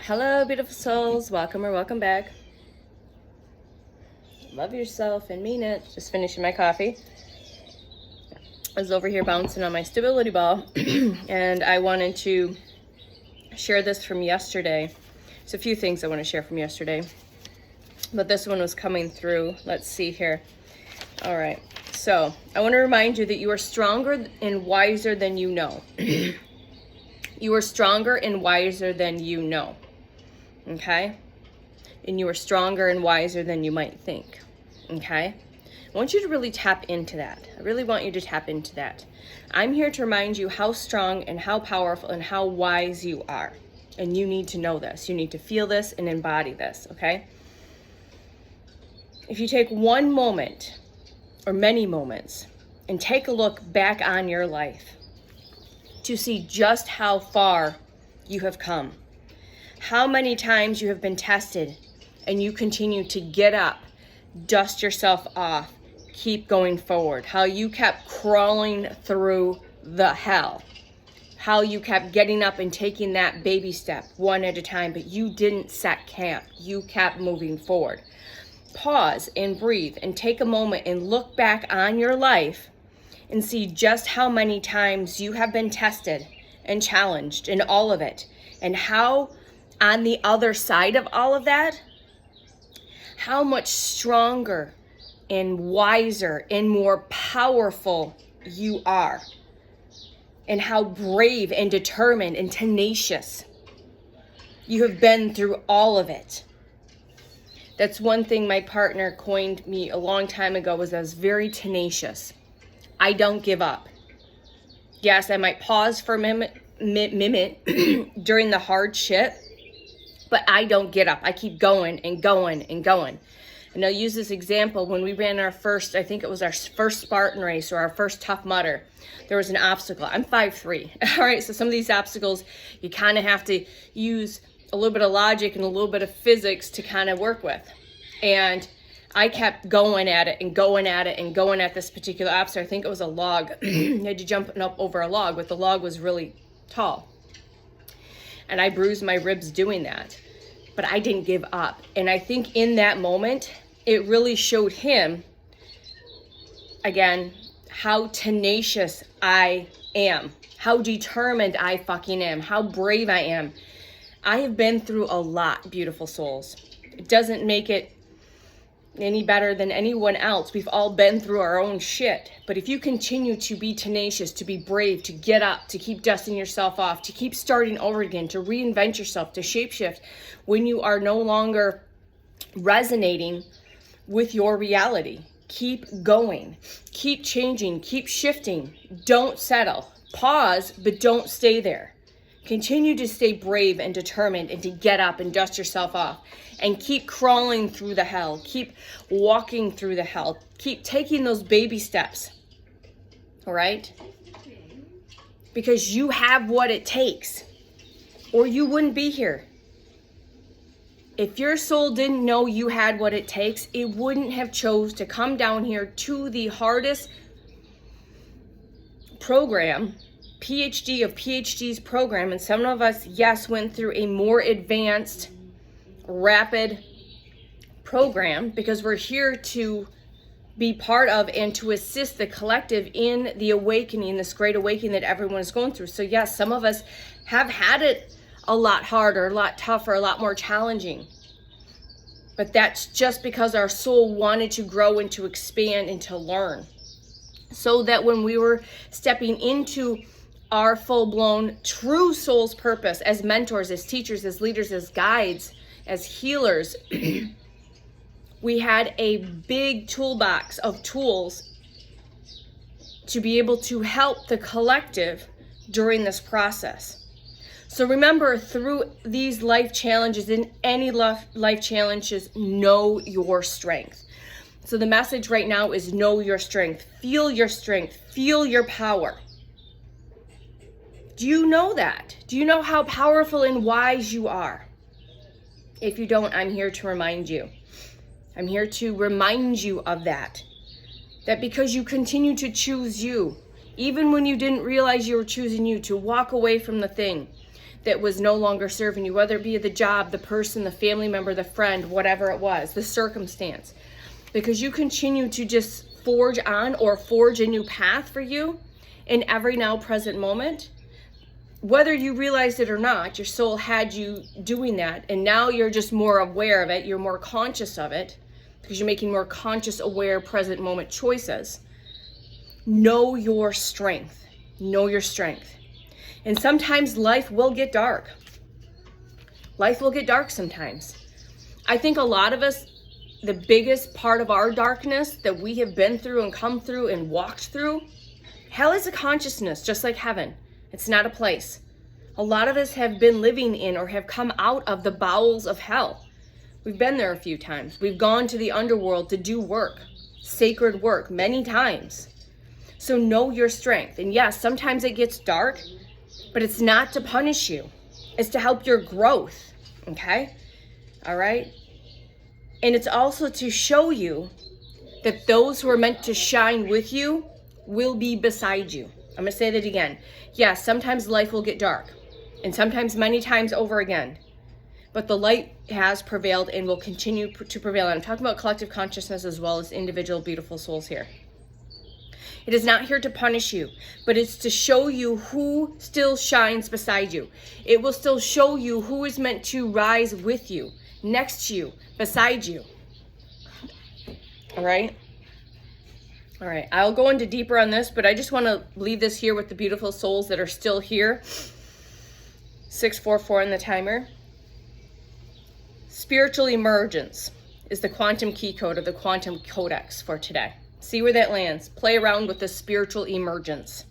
Hello, beautiful souls. Welcome or welcome back. Love yourself and mean it. Just finishing my coffee. I was over here bouncing on my stability ball, and I wanted to share this from yesterday. There's a few things I want to share from yesterday, but this one was coming through. Let's see here. All right. So I want to remind you that you are stronger and wiser than you know. You are stronger and wiser than you know. Okay? And you are stronger and wiser than you might think. Okay? I want you to really tap into that. I really want you to tap into that. I'm here to remind you how strong and how powerful and how wise you are. And you need to know this. You need to feel this and embody this. Okay? If you take one moment or many moments and take a look back on your life to see just how far you have come, how many times you have been tested and you continue to get up, dust yourself off, keep going forward, how you kept crawling through the hell, how you kept getting up and taking that baby step one at a time, but you didn't set camp, you kept moving forward. Pause and breathe and take a moment and look back on your life and see just how many times you have been tested and challenged in all of it, and how on the other side of all of that, how much stronger and wiser and more powerful you are, and how brave and determined and tenacious you have been through all of it. That's one thing my partner coined me a long time ago, was I was very tenacious. I don't give up. Yes, I might pause for a minute during the hard shit, but I don't get up. I keep going and going and going. And I'll use this example. When we ran our first, I think it was our first Spartan race or our first Tough Mudder, there was an obstacle. I'm 5'3". All right, so some of these obstacles, you kind of have to use a little bit of logic and a little bit of physics to kind of work with. And I kept going at it and going at it and going at this particular obstacle. I think it was a log. You had to jump up over a log, but the log was really tall. And I bruised my ribs doing that. But I didn't give up. And I think in that moment, it really showed him, again, how tenacious I am, how determined I fucking am, how brave I am. I have been through a lot, beautiful souls. It doesn't make it any better than anyone else. We've all been through our own shit. But if you continue to be tenacious, to be brave, to get up, to keep dusting yourself off, to keep starting over again, to reinvent yourself, to shapeshift when you are no longer resonating with your reality, keep going, keep changing, keep shifting. Don't settle. Pause, but don't stay there. Continue to stay brave and determined and to get up and dust yourself off and keep crawling through the hell. Keep walking through the hell. Keep taking those baby steps. All right? Because you have what it takes, or you wouldn't be here. If your soul didn't know you had what it takes, it wouldn't have chose to come down here to the hardest program, PhD of PhDs program, and some of us, yes, went through a more advanced, rapid program because we're here to be part of and to assist the collective in the awakening, this great awakening that everyone is going through. So yes, some of us have had it a lot harder, a lot tougher, a lot more challenging. But that's just because our soul wanted to grow and to expand and to learn. So that when we were stepping into our full-blown true soul's purpose as mentors, as teachers, as leaders, as guides, as healers, we had a big toolbox of tools to be able to help the collective during this process. So remember, through these life challenges, in any life challenges, know your strength. So the message right now is know your strength. Feel your strength. Feel your power. Do you know that? Do you know how powerful and wise you are? If you don't, I'm here to remind you. I'm here to remind you of that. That because you continue to choose you, even when you didn't realize you were choosing you, to walk away from the thing that was no longer serving you, whether it be the job, the person, the family member, the friend, whatever it was, the circumstance. Because you continue to just forge on or forge a new path for you in every now present moment. Whether you realized it or not, your soul had you doing that, and now you're just more aware of it, you're more conscious of it, because you're making more conscious, aware, present moment choices. Know your strength. Know your strength. And sometimes life will get dark. Life will get dark sometimes. I think a lot of us, the biggest part of our darkness that we have been through and come through and walked through, hell is a consciousness, just like heaven. It's not a place. A lot of us have been living in or have come out of the bowels of hell. We've been there a few times. We've gone to the underworld to do work, sacred work, many times. So know your strength. And yes, sometimes it gets dark, but it's not to punish you. It's to help your growth, okay? All right? And it's also to show you that those who are meant to shine with you will be beside you. I'm going to say that again. Yes, sometimes life will get dark, and sometimes many times over again. But the light has prevailed and will continue to prevail. And I'm talking about collective consciousness as well as individual beautiful souls here. It is not here to punish you, but it's to show you who still shines beside you. It will still show you who is meant to rise with you, next to you, beside you. All right? All right, I'll go into deeper on this, but I just want to leave this here with the beautiful souls that are still here. 644 in the timer. Spiritual emergence is the quantum key code of the quantum codex for today. See where that lands. Play around with the spiritual emergence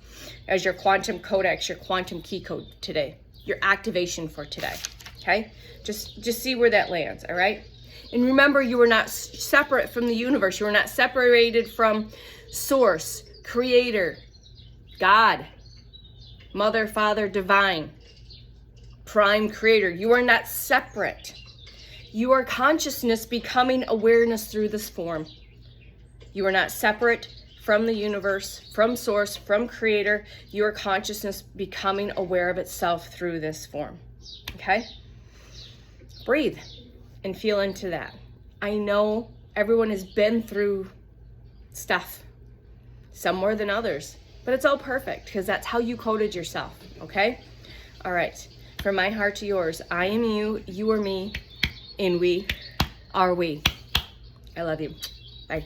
as your quantum codex, your quantum key code today, your activation for today. Okay? Just see where that lands, all right? And remember, you are not separate from the universe. You are not separated from source, creator, God, mother, father, divine, prime creator. You are not separate. You are consciousness becoming awareness through this form. You are not separate from the universe, from source, from creator. You are consciousness becoming aware of itself through this form. Okay? Breathe and feel into that. I know everyone has been through stuff, some more than others, but it's all perfect because that's how you coded yourself. Okay? All right. From my heart to yours, I am you, you are me, and we are we. I love you. Bye.